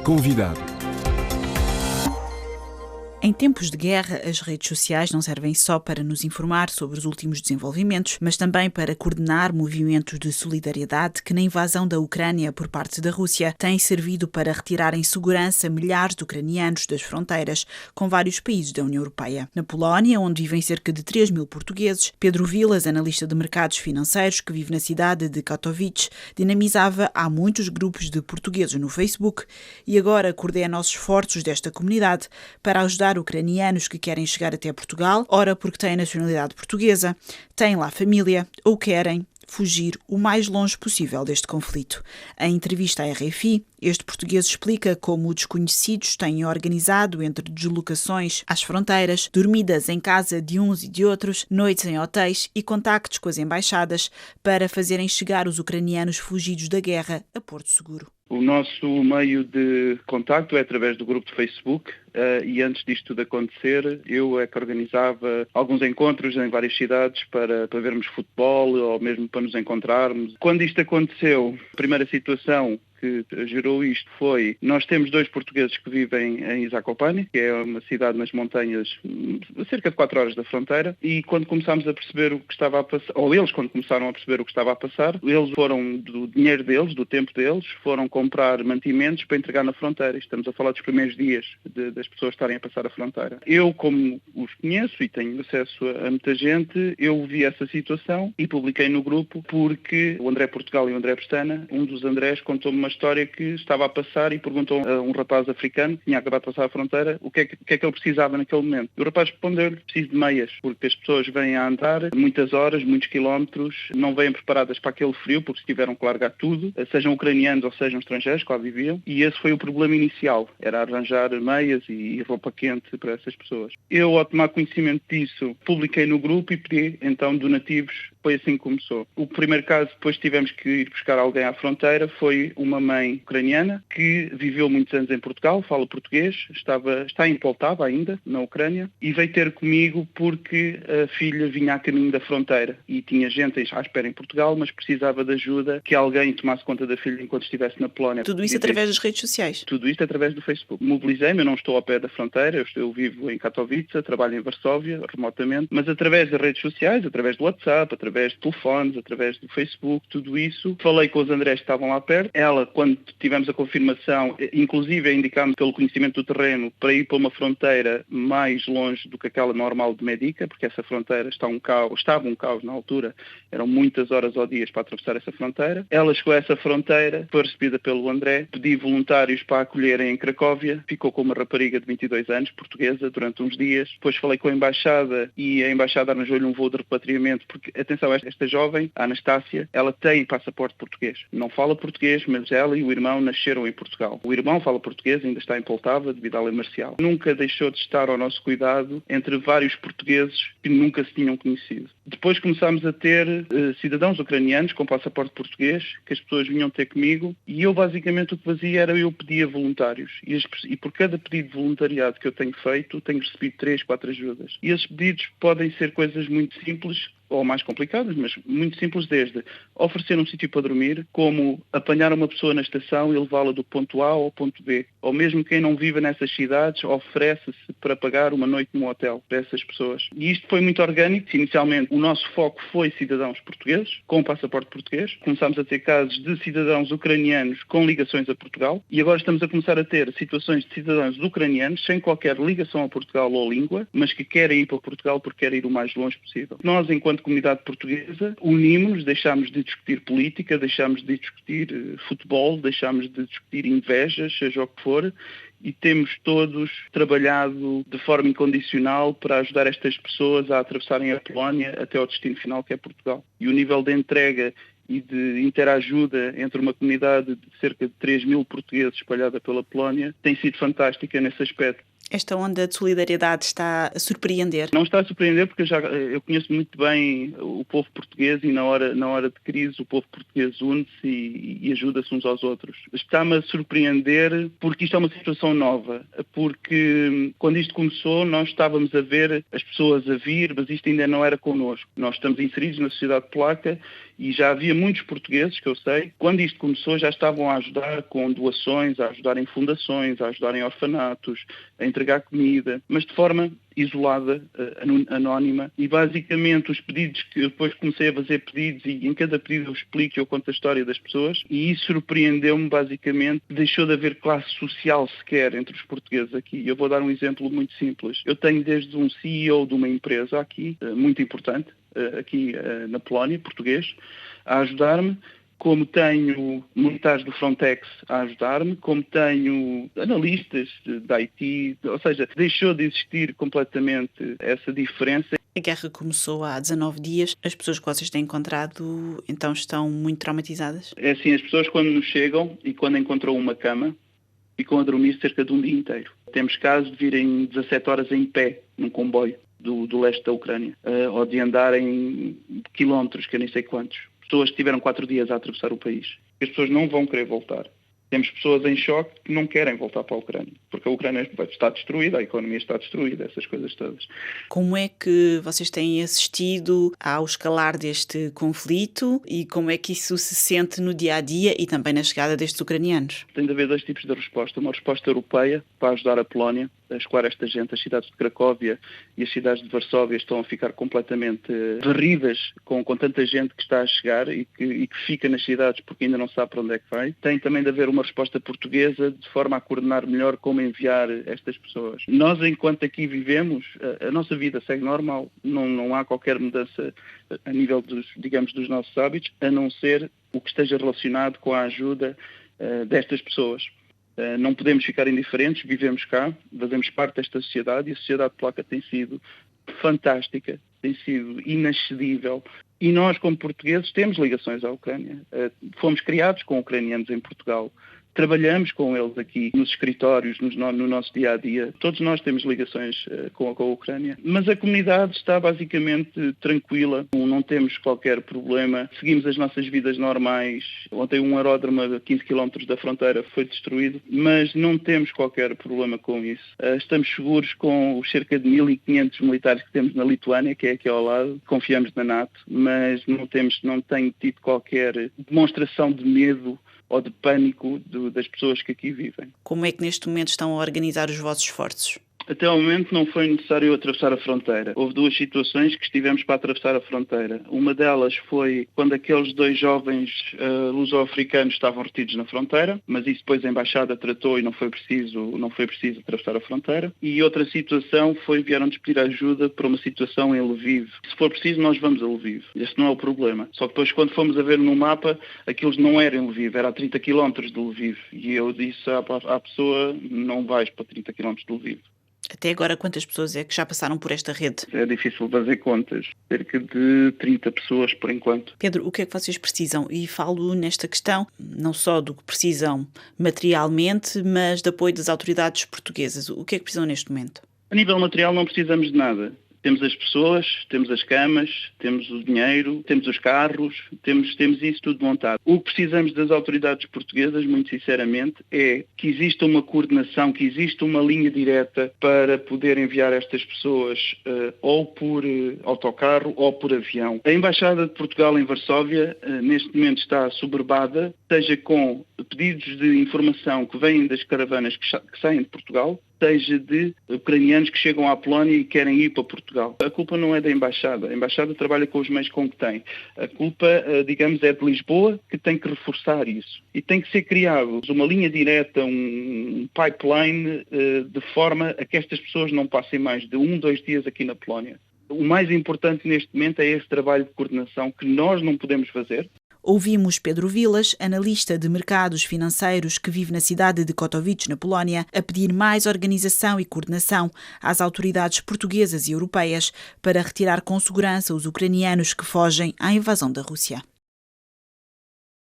Convidado. Em tempos de guerra, as redes sociais não servem só para nos informar sobre os últimos desenvolvimentos, mas também para coordenar movimentos de solidariedade que, na invasão da Ucrânia por parte da Rússia, têm servido para retirar em segurança milhares de ucranianos das fronteiras com vários países da União Europeia. Na Polónia, onde vivem cerca de 3 mil portugueses, Pedro Vilas, analista de mercados financeiros que vive na cidade de Katowice, dinamizava há muitos grupos de portugueses no Facebook e agora coordena os esforços desta comunidade para ajudar ucranianos que querem chegar até Portugal, ora porque têm nacionalidade portuguesa, têm lá família ou querem fugir o mais longe possível deste conflito. Em entrevista à RFI, este português explica como desconhecidos têm organizado entre deslocações às fronteiras, dormidas em casa de uns e de outros, noites em hotéis e contactos com as embaixadas para fazerem chegar os ucranianos fugidos da guerra a Porto Seguro. O nosso meio de contacto é através do grupo de Facebook e antes disto tudo acontecer, eu é que organizava alguns encontros em várias cidades para vermos futebol ou mesmo para nos encontrarmos. Quando isto aconteceu, a primeira situação que gerou isto foi, nós temos 2 portugueses que vivem em Zakopane, que é uma cidade nas montanhas a cerca de 4 horas da fronteira, e quando começámos a perceber o que estava a passar, ou eles quando começaram a perceber o que estava a passar, eles foram do dinheiro deles, do tempo deles, foram comprar mantimentos para entregar na fronteira. Estamos a falar dos primeiros dias das pessoas estarem a passar a fronteira. Eu, como os conheço e tenho acesso a muita gente, eu vi essa situação e publiquei no grupo porque o André Portugal e o André Pestana, um dos Andrés contou-me uma história que estava a passar e perguntou a um rapaz africano que tinha acabado de passar a fronteira o que é que ele precisava naquele momento. E o rapaz respondeu-lhe: preciso de meias, porque as pessoas vêm a andar muitas horas, muitos quilómetros, não vêm preparadas para aquele frio porque tiveram que largar tudo, sejam ucranianos ou sejam estrangeiros que lá viviam, e esse foi o problema inicial, era arranjar meias e roupa quente para essas pessoas. Eu, ao tomar conhecimento disso, publiquei no grupo e pedi então donativos. Foi assim que começou. O primeiro caso, depois tivemos que ir buscar alguém à fronteira, foi uma mãe ucraniana que viveu muitos anos em Portugal, fala português, está em Poltava ainda, na Ucrânia, e veio ter comigo porque a filha vinha a caminho da fronteira e tinha gente à espera em Portugal, mas precisava de ajuda, que alguém tomasse conta da filha enquanto estivesse na Polónia. Tudo isso através das redes sociais? Tudo isto através do Facebook. Mobilizei-me, eu não estou ao pé da fronteira, eu vivo em Katowice, trabalho em Varsóvia, remotamente, mas através das redes sociais, através do WhatsApp, através de telefones, através do Facebook, tudo isso. Falei com os Andrés que estavam lá perto. Ela, quando tivemos a confirmação, inclusive indicámos pelo conhecimento do terreno para ir para uma fronteira mais longe do que aquela normal de Medica, porque essa fronteira estava um caos na altura, eram muitas horas ao dia para atravessar essa fronteira. Ela chegou a essa fronteira, foi recebida pelo André, pedi voluntários para acolherem em Cracóvia, ficou com uma rapariga de 22 anos, portuguesa, durante uns dias. Depois falei com a embaixada e a embaixada arranjou-lhe um voo de repatriamento, porque, atenção, esta jovem, a Anastácia, ela tem passaporte português. Não fala português, mas ela e o irmão nasceram em Portugal. O irmão fala português, ainda está em Poltava, devido à lei marcial. Nunca deixou de estar ao nosso cuidado entre vários portugueses que nunca se tinham conhecido. Depois começámos a ter cidadãos ucranianos com passaporte português, que as pessoas vinham ter comigo, e eu basicamente o que fazia era eu pedia voluntários. E por cada pedido de voluntariado que eu tenho feito, tenho recebido 3, 4 ajudas. E esses pedidos podem ser coisas muito simples, ou mais complicadas, mas muito simples, desde oferecer um sítio para dormir, como apanhar uma pessoa na estação e levá-la do ponto A ao ponto B. Ou mesmo quem não vive nessas cidades oferece-se para pagar uma noite num hotel para essas pessoas. E isto foi muito orgânico. Inicialmente o nosso foco foi cidadãos portugueses, com passaporte português. Começámos a ter casos de cidadãos ucranianos com ligações a Portugal e agora estamos a começar a ter situações de cidadãos ucranianos sem qualquer ligação a Portugal ou língua, mas que querem ir para Portugal porque querem ir o mais longe possível. Nós, enquanto comunidade portuguesa, unimos-nos, deixámos de discutir política, deixámos de discutir futebol, deixámos de discutir invejas, seja o que for, e temos todos trabalhado de forma incondicional para ajudar estas pessoas a atravessarem a Polónia até ao destino final, que é Portugal. E o nível de entrega e de interajuda entre uma comunidade de cerca de 3 mil portugueses espalhada pela Polónia tem sido fantástica nesse aspecto. Esta onda de solidariedade está a surpreender? Não está a surpreender porque eu conheço muito bem o povo português e na hora de crise o povo português une-se e ajuda-se uns aos outros. Está-me a surpreender porque isto é uma situação nova, porque quando isto começou nós estávamos a ver as pessoas a vir, mas isto ainda não era connosco. Nós estamos inseridos na sociedade polaca E já havia muitos portugueses, que eu sei, quando isto começou já estavam a ajudar com doações, a ajudar em fundações, a ajudar em orfanatos, a entregar comida, mas de forma isolada, anónima, e basicamente os pedidos que eu depois comecei a fazer pedidos e em cada pedido eu explico, eu conto a história das pessoas e isso surpreendeu-me basicamente, deixou de haver classe social sequer entre os portugueses aqui. Eu vou dar um exemplo muito simples. Eu tenho desde um CEO de uma empresa aqui, muito importante, aqui na Polónia, português, a ajudar-me, como tenho militares do Frontex a ajudar-me, como tenho analistas de IT, ou seja, deixou de existir completamente essa diferença. A guerra começou há 19 dias. As pessoas que vocês têm encontrado, então, estão muito traumatizadas? É assim, as pessoas quando nos chegam e quando encontram uma cama, ficam a dormir cerca de um dia inteiro. Temos casos de virem 17 horas em pé num comboio do leste da Ucrânia, ou de andarem quilómetros, que eu nem sei quantos. Pessoas que tiveram 4 dias a atravessar o país. As pessoas não vão querer voltar. Temos pessoas em choque que não querem voltar para a Ucrânia, porque a Ucrânia está destruída, a economia está destruída, essas coisas todas. Como é que vocês têm assistido ao escalar deste conflito e como é que isso se sente no dia-a-dia e também na chegada destes ucranianos? Tem de haver 2 tipos de resposta. Uma resposta europeia para ajudar a Polónia a escoar esta gente. As cidades de Cracóvia e as cidades de Varsóvia estão a ficar completamente varridas com tanta gente que está a chegar e que fica nas cidades porque ainda não sabe para onde é que vai. Tem também de haver uma resposta portuguesa de forma a coordenar melhor como enviar estas pessoas. Nós, enquanto aqui vivemos, a nossa vida segue normal. Não há qualquer mudança a nível dos nossos hábitos, a não ser o que esteja relacionado com a ajuda destas pessoas. Não podemos ficar indiferentes, vivemos cá, fazemos parte desta sociedade e a sociedade polaca tem sido fantástica, tem sido inexcedível. E nós, como portugueses, temos ligações à Ucrânia. Fomos criados com ucranianos em Portugal. Trabalhamos com eles aqui nos escritórios, no nosso dia-a-dia. Todos nós temos ligações com a Ucrânia. Mas a comunidade está basicamente tranquila, não temos qualquer problema. Seguimos as nossas vidas normais. Ontem um aeródromo a 15 km da fronteira foi destruído, mas não temos qualquer problema com isso. Estamos seguros com os cerca de 1.500 militares que temos na Lituânia, que é aqui ao lado. Confiamos na NATO, mas não tenho tido qualquer demonstração de medo ou de pânico das pessoas que aqui vivem. Como é que neste momento estão a organizar os vossos esforços? Até ao momento não foi necessário atravessar a fronteira. Houve 2 situações que estivemos para atravessar a fronteira. Uma delas foi quando aqueles 2 jovens luso-africanos estavam retidos na fronteira, mas isso depois a Embaixada tratou e não foi preciso atravessar a fronteira. E outra situação foi vieram-nos pedir ajuda para uma situação em Lviv. Se for preciso, nós vamos a Lviv. Esse não é o problema. Só que depois, quando fomos a ver no mapa, aquilo não era em Lviv, era a 30 km de Lviv. E eu disse à pessoa, não vais para 30 km de Lviv. Até agora, quantas pessoas é que já passaram por esta rede? É difícil fazer contas. Cerca de 30 pessoas, por enquanto. Pedro, o que é que vocês precisam? E falo nesta questão, não só do que precisam materialmente, mas de apoio das autoridades portuguesas. O que é que precisam neste momento? A nível material não precisamos de nada. Temos as pessoas, temos as camas, temos o dinheiro, temos os carros, temos isso tudo montado. O que precisamos das autoridades portuguesas, muito sinceramente, é que exista uma coordenação, que exista uma linha direta para poder enviar estas pessoas ou por autocarro ou por avião. A Embaixada de Portugal em Varsóvia, neste momento, está soberbada, seja com pedidos de informação que vêm das caravanas que saem de Portugal, seja de ucranianos que chegam à Polónia e querem ir para Portugal. A culpa não é da Embaixada. A Embaixada trabalha com os meios com que tem. A culpa, digamos, é de Lisboa, que tem que reforçar isso. E tem que ser criado uma linha direta, um pipeline, de forma a que estas pessoas não passem mais de 1-2 dias aqui na Polónia. O mais importante neste momento é esse trabalho de coordenação que nós não podemos fazer. Ouvimos Pedro Vilas, analista de mercados financeiros que vive na cidade de Katowice, na Polónia, a pedir mais organização e coordenação às autoridades portuguesas e europeias para retirar com segurança os ucranianos que fogem à invasão da Rússia.